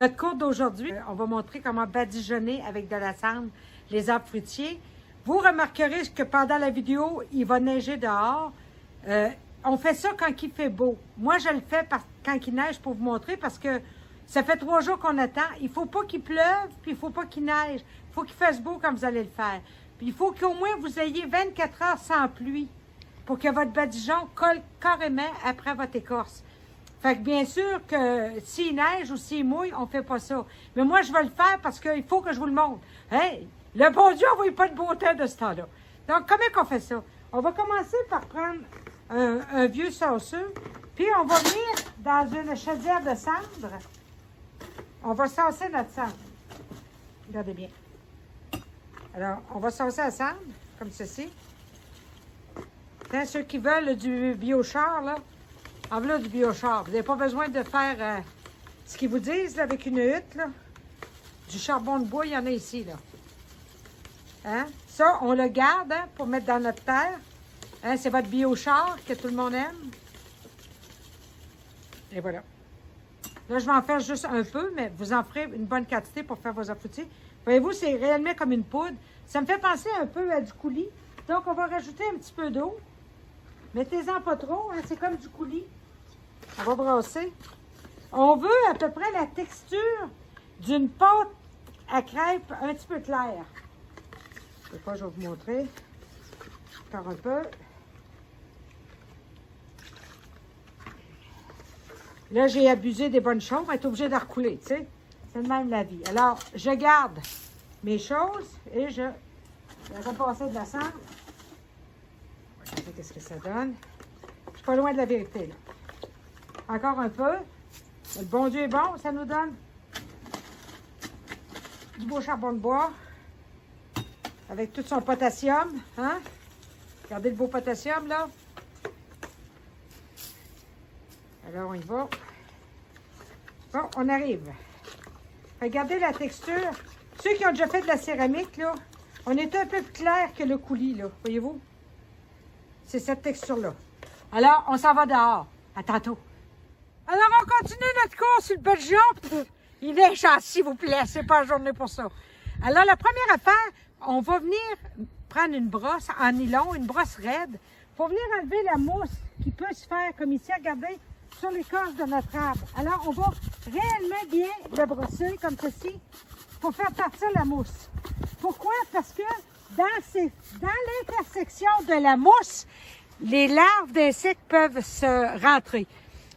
Notre cours d'aujourd'hui, on va montrer comment badigeonner avec de la cendre les arbres fruitiers. Vous remarquerez que pendant la vidéo, il va neiger dehors. On fait ça quand il fait beau. Moi, je le fais quand il neige pour vous montrer parce que ça fait 3 jours qu'on attend. Il ne faut pas qu'il pleuve, puis il ne faut pas qu'il neige. Il faut qu'il fasse beau comme vous allez le faire. Puis il faut qu'au moins vous ayez 24 heures sans pluie pour que votre badigeon colle carrément après votre écorce. Fait que bien sûr que s'il neige ou s'il mouille, on ne fait pas ça. Mais moi, je vais le faire parce qu'il faut que je vous le montre. Hey, le bon Dieu n'envoie pas de beau temps de ce temps-là. Donc, comment qu'on fait ça? On va commencer par prendre un vieux sauceux, puis on va venir dans une chaudière de cendre. On va saucer notre cendre. Regardez bien. Alors, on va saucer la cendre, comme ceci. Tant ceux qui veulent du biochar, là, en voilà du biochar. Vous n'avez pas besoin de faire ce qu'ils vous disent là, avec une hutte. Là. Du charbon de bois, il y en a ici. Là. Hein? Ça, on le garde hein, pour mettre dans notre terre. Hein? C'est votre biochar que tout le monde aime. Et voilà. Là, je vais en faire juste un peu, mais vous en ferez une bonne quantité pour faire vos affoutis. Voyez-vous, c'est réellement comme une poudre. Ça me fait penser un peu à du coulis. Donc, on va rajouter un petit peu d'eau. Mettez-en pas trop, hein, c'est comme du coulis. On va brasser. On veut à peu près la texture d'une pâte à crêpes un petit peu claire. Je sais pas, je vais vous montrer. Encore un peu. Là, j'ai abusé des bonnes choses. On va être obligé de recouler, tu sais. C'est de même la vie. Alors, je garde mes choses et je vais repasser de la cendre. Regardez qu'est-ce que ça donne. Je suis pas loin de la vérité, là. Encore un peu. Le bon Dieu est bon. Ça nous donne du beau charbon de bois avec tout son potassium. Hein? Regardez le beau potassium, là. Alors, on y va. Bon, on arrive. Regardez la texture. Ceux qui ont déjà fait de la céramique, là, on est un peu plus clair que le coulis, là. Voyez-vous? C'est cette texture-là. Alors, on s'en va dehors. À tantôt. Alors, on continue notre course sur le badigeon. Il est gentil, s'il vous plaît. C'est pas la journée pour ça. Alors, la première affaire, on va venir prendre une brosse en nylon, une brosse raide, pour venir enlever la mousse qui peut se faire, comme ici, regardez, sur l'écorce de notre arbre. Alors, on va réellement bien le brosser, comme ceci, pour faire partir la mousse. Pourquoi? Parce que dans l'intersection de la mousse, les larves d'insectes peuvent se rentrer.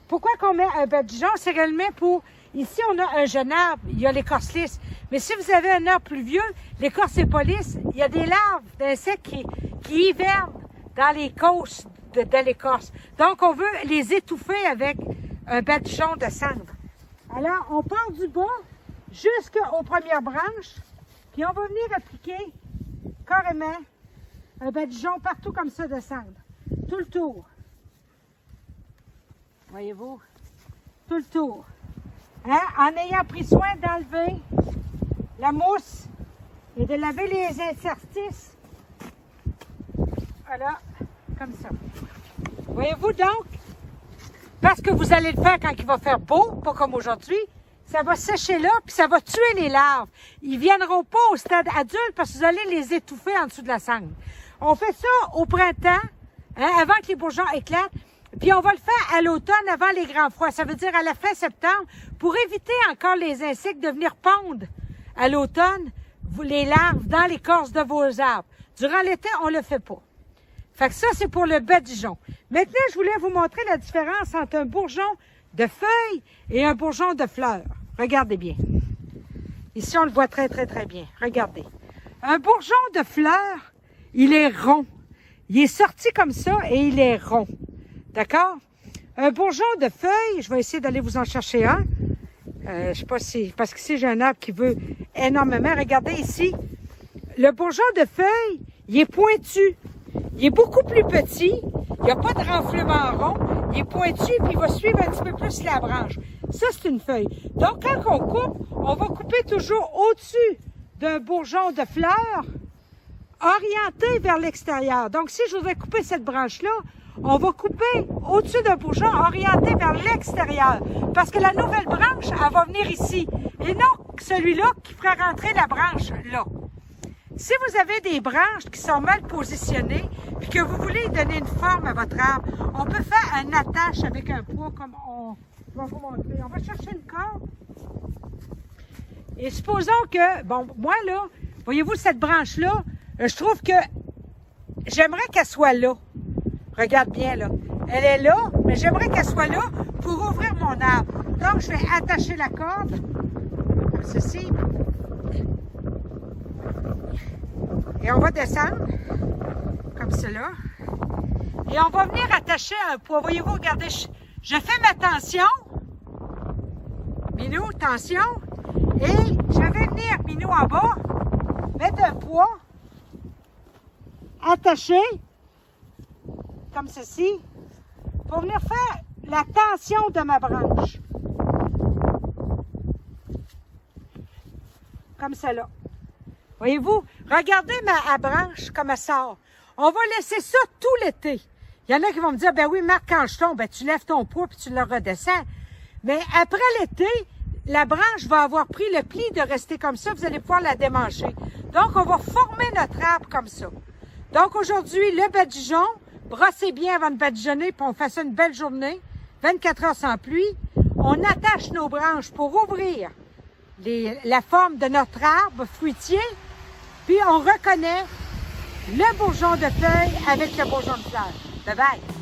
Pourquoi qu'on met un badigeon? C'est réellement pour... Ici, on a un jeune arbre, il y a l'écorce lisse. Mais si vous avez un arbre plus vieux, l'écorce n'est pas lisse. Il y a des larves d'insectes qui hivernent dans les causses de l'écorce. Donc, on veut les étouffer avec un badigeon de cendre. Alors, on part du bas jusqu'aux premières branches, puis on va venir appliquer carrément un badigeon partout comme ça de cendre. Tout le tour. Voyez-vous? Tout le tour. Hein? En ayant pris soin d'enlever la mousse et de laver les interstices. Voilà, comme ça. Voyez-vous donc? Parce que vous allez le faire quand il va faire beau, pas comme aujourd'hui, ça va sécher là, puis ça va tuer les larves. Ils ne viendront pas au stade adulte parce que vous allez les étouffer en dessous de la cendre. On fait ça au printemps, hein, avant que les bourgeons éclatent, puis on va le faire à l'automne avant les grands froids. Ça veut dire à la fin septembre, pour éviter encore les insectes de venir pondre à l'automne, les larves dans l'écorce de vos arbres. Durant l'été, on ne le fait pas. Fait que ça, c'est pour le badigeon. Maintenant, je voulais vous montrer la différence entre un bourgeon de feuilles et un bourgeon de fleurs. Regardez bien. Ici, on le voit très, très, très bien. Regardez. Un bourgeon de fleurs, il est rond. Il est sorti comme ça et il est rond. D'accord? Un bourgeon de feuilles, je vais essayer d'aller vous en chercher un. Je sais pas si... Parce que ici, j'ai un arbre qui veut énormément. Regardez ici. Le bourgeon de feuilles, il est pointu. Il est beaucoup plus petit. Il n'y a pas de renflement rond. Il est pointu, puis il va suivre un petit peu plus la branche. Ça, c'est une feuille. Donc, quand on coupe, on va couper toujours au-dessus d'un bourgeon de fleurs, orienté vers l'extérieur. Donc, si je voudrais couper cette branche-là, on va couper au-dessus d'un bourgeon orienté vers l'extérieur. Parce que la nouvelle branche, elle va venir ici. et non celui-là qui fera rentrer la branche là. Si vous avez des branches qui sont mal positionnées et que vous voulez donner une forme à votre arbre, on peut faire un attache avec un poids comme on va vous montrer. On va chercher une corde. Et supposons que, bon, moi là, voyez-vous cette branche-là, je trouve que j'aimerais qu'elle soit là. Regarde bien là. Elle est là, mais j'aimerais qu'elle soit là pour ouvrir mon arbre. Donc, je vais attacher la corde, comme ceci. Et on va descendre, comme cela. Et on va venir attacher un poids. Voyez-vous, regardez, je fais ma tension. Minou, tension. Et je vais venir, Minou, en bas, mettre un poids, attaché, comme ceci, pour venir faire la tension de ma branche. Comme cela. Voyez-vous, regardez ma branche comme elle sort. On va laisser ça tout l'été. Il y en a qui vont me dire, ben oui, Marc, quand je tombe, ben, tu lèves ton poids puis tu le redescends. Mais après l'été, la branche va avoir pris le pli de rester comme ça. Vous allez pouvoir la démancher. Donc, on va former notre arbre comme ça. Donc, aujourd'hui, le badigeon, brossez bien avant de badigeonner, puis on fait ça une belle journée, 24 heures sans pluie. On attache nos branches pour ouvrir la forme de notre arbre fruitier, puis on reconnaît le bourgeon de feuilles avec le bourgeon de fleurs. Bye bye!